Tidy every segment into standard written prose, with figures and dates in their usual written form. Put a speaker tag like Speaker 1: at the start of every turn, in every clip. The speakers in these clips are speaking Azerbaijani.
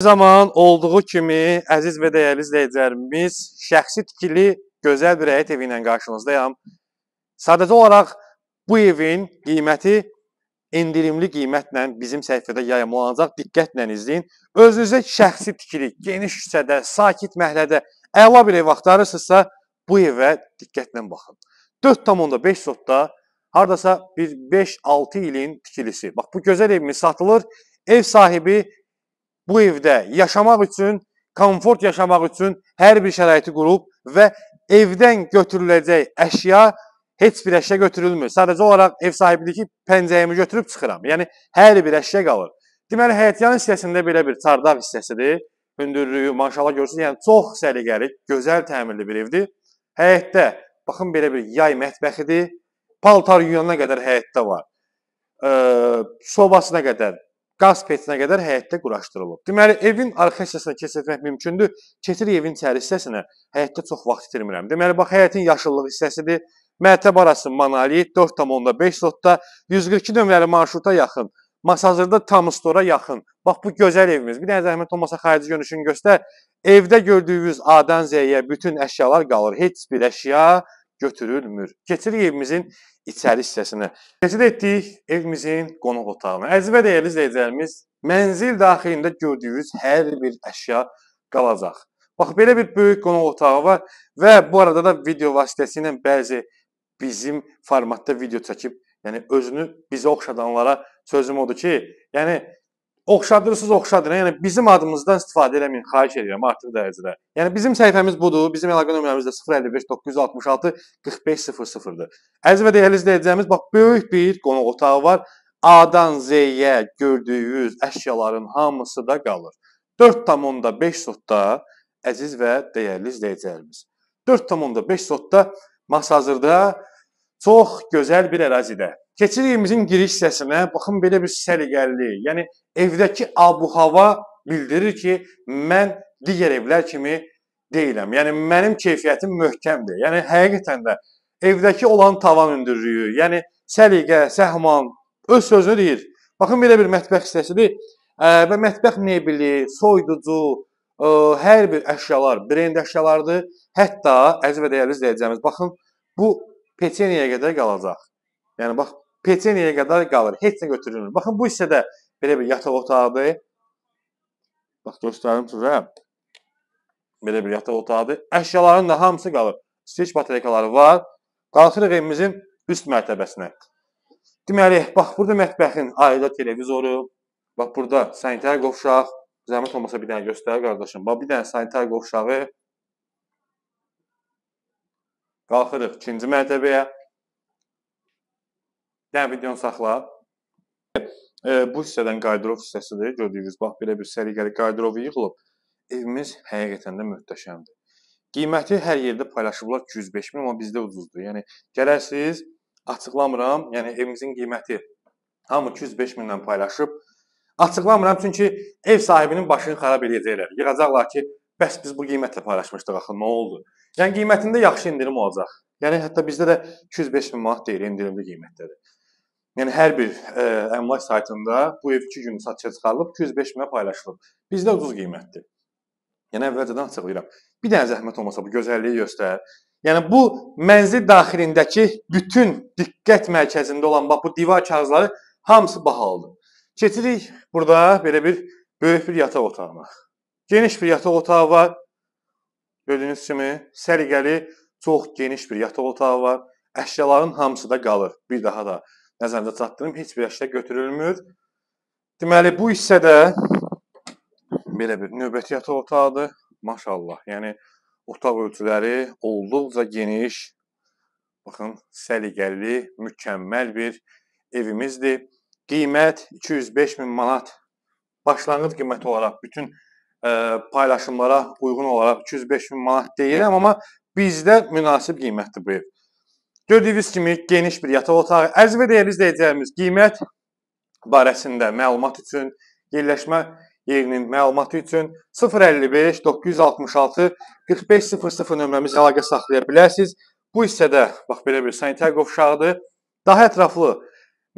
Speaker 1: Zaman olduğu kimi, əziz və dəyərli izləyicilərimiz, şəxsi tikili gözəl bir həyət evi ilə qarşınızdayam. Sadəcə olaraq bu evin qiyməti endirimli qiymətlə bizim səhifədə yayımlanacaq. Diqqətlə izləyin. Özünüzə şəxsi tikili, geniş küçədə, sakit məhəllədə əla bir ev axtarırsınızsa, bu evə diqqətlə baxın. 4,5 sotda, hardasa bir 5-6 ilin tikilisi. Bax, bu gözəl evimiz satılır. Ev sahibi bu evdə yaşamaq üçün, komfort yaşamaq üçün hər bir şəraiti qurub və evdən götürüləcək əşya, heç bir əşya götürülmür. Sadəcə olaraq ev sahibi deyir ki, pəncəyimi götürüb çıxıram. Yəni, hər bir əşya qalır. Deməli, həyətyan hissəsində belə bir çardaq hissəsidir. Hündürlüyü, maşallah görürsünüz, yəni çox səliqəli, gözəl təmirli bir evdir. Həyətdə, baxın, belə bir yay mətbəxidir. Paltar yuyana qədər həyətdə var. Sobasına qədər, qaz peçinə qədər həyətdə quraşdırılıb. Deməli, evin arxa hissəsinə keçirmək mümkündür. Keçir evin içəri hissəsinə, həyətdə çox vaxt itirmirəm. Deməli, bax, həyətin yaşıllıq hissəsidir. Mərtəbə arası monolit, 4,5 sotda, 142 nömrəli marşruta yaxın, Masazırda Tamstora yaxın. Bax, bu gözəl evimiz. Bir dənə zəhmət olmasa xarici görünüşünü göstər. Evdə gördüyünüz A-dan Z-yə bütün əşyalar qalır. Heç bir əşya götürülmür. Keçirik evimizin içəri hissəsinə. Keçid etdik evimizin qonaq otağına. Əziz və dəyərli izləyicilərimiz, mənzil daxilində gördüyünüz hər bir əşya qalacaq. Bax, belə bir böyük qonaq otağı var və bu arada da video vasitəsilə bəzi bizim formatda video çəkib, yəni özünü bizə oxşadanlara sözüm odur ki, yəni oxşadırırsınız, oxşadırın. Yəni bizim adımızdan istifadə eləməyin, xahiş edirəm artıq dərəcədə. Yəni bizim səhifəmiz budur. Bizim əlaqə nömrəmiz də 055 966 4500-dur. Əziz və dəyərli izləyicilərimiz, bax, böyük bir qonaq otağı var. A-dan Z-yə gördüyünüz əşyaların hamısı da qalır. 4,5 sotda, əziz və dəyərli izləyicilərimiz. 4,5 sotda Masazırda çox gözəl bir ərazidə. Keçirik evimizin giriş hissəsinə. Baxın, belə bir səliqəli, yəni evdəki ab-hava bildirir ki, mən digər evlər kimi deyiləm. Yəni mənim keyfiyyətim möhkəmdir. Yəni həqiqətən də evdəki olan tavan hündürlüyü, yəni səliqə, səhman öz sözünü deyir. Baxın, belə bir mətbəx hissəsidir və mətbəx mebeli, soyuducu, hər bir əşyalar, brend əşyalardır. Hətta, əziz və dəyərli izləyəcəyimiz, baxın, bu peçenyaya qədər qalacaq. Yəni, bax, peçenyaya qədər qalır, heç nə götürülmür. Baxın, bu hissədə belə bir yataq otağıdır. Bax, göstərim sizə. Belə bir yataq otağıdır. Əşyaların da hamısı qalır. İstilik batareykaları var. Qalxırıq evimizin üst mərtəbəsinə. Deməli, bax, burada mətbəxin ayrıca televizoru. Bax, burada sanitar qovşaq. Zəhmət olmasa bir dənə göstərir, qardaşım. Bax, bir dənə sanitar qovşağı. Qalxırıq ikinci mərtəbəyə. Yəni, videonu saxla. Bu hissədən qardirob hissəsidir. Gördüyünüz, bax, belə bir səliqəli qardirobu yığılıb. Evimiz həqiqətən də möhtəşəmdir. Qiyməti hər yerdə paylaşıblar 205 min, amma bizdə ucuzdur. Yəni, gələrsiniz, açıqlamıram. Yəni, evimizin qiyməti hamı 205 mindən paylaşıb. Açıqlamıram, çünki ev sahibinin başını xarab edəcəklər. Yığacaqlar ki, bəs biz bu qiymətlə paylaşmışdıq, axı, nə oldu? Yəni, qiymətində yaxşı indirim olacaq. Yəni, hətta bizdə də 205 min manat deyil, indirimli qiymətdədir. Yəni, hər bir əmlak saytında bu ev 2 gün satışa çıxarılıb, 205 minə paylaşılıb. Bizdə ucuz qiymətdir. Yəni, əvvəlcədən açıqlayıram. Bir dənə zəhmət olmasa bu gözəlliyi göstər. Yəni, bu mənzil daxilindəki bütün diqqət mərkəzində olan bu divar kağızları hamısı bahalıdır. Keçirik burada belə bir böyük bir yataq otağına. Geniş bir yataq otağı var. Gördüyünüz kimi səliqəli, çox geniş bir yataq otağı var. Əşyaların hamısı da qalır. Bir daha da nəzərdə çatdırım, heç bir əşya götürülmür. Deməli, bu hissədə belə bir növbəti yataq otağıdır. Maşallah, yəni otaq ölçüləri olduqca geniş. Baxın, səliqəli, mükəmməl bir evimizdir. Qiymət 205 min manat. Başlanğıc qiyməti olaraq bütün paylaşımlara uyğun olaraq 205 min manat deyirəm, amma bizdə münasib qiymətdir bu ev. Gördüyünüz kimi geniş bir yataq otağı. Əziz və dəyərli izləyicilərimiz, qiymət barəsində məlumat üçün, yerləşmə yerinin məlumatı üçün 055 966 4500 nömrəmiz əlaqə saxlaya bilərsiniz. Bu hissədə bax belə bir sanitar qovşağıdır. Daha ətraflı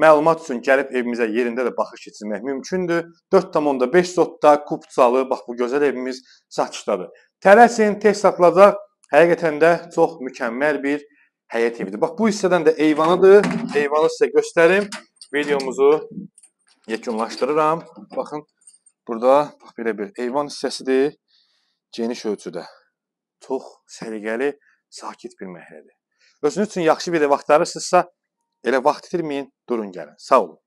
Speaker 1: Məlumat üçün gəlib evimizə yerində də baxış keçirmək mümkündür. 4,5 sotda kubcalı, bax bu gözəl evimiz satışdadır. Tələsin, tez satılacaq. Həqiqətən də çox mükəmməl bir həyət evidir. Bax bu hissədən də eyvanıdır. Eyvanı sizə göstərim. Videomuzu yekunlaşdırıram. Baxın, burada bax belə bir eyvan hissəsidir. Geniş ölçüdə. Çox səliqəli, sakit bir məhəllədir. Özünüz üçün yaxşı bir ev axtarırsınızsa, elə vaxt itirməyin, durun gəlin. Sağ olun.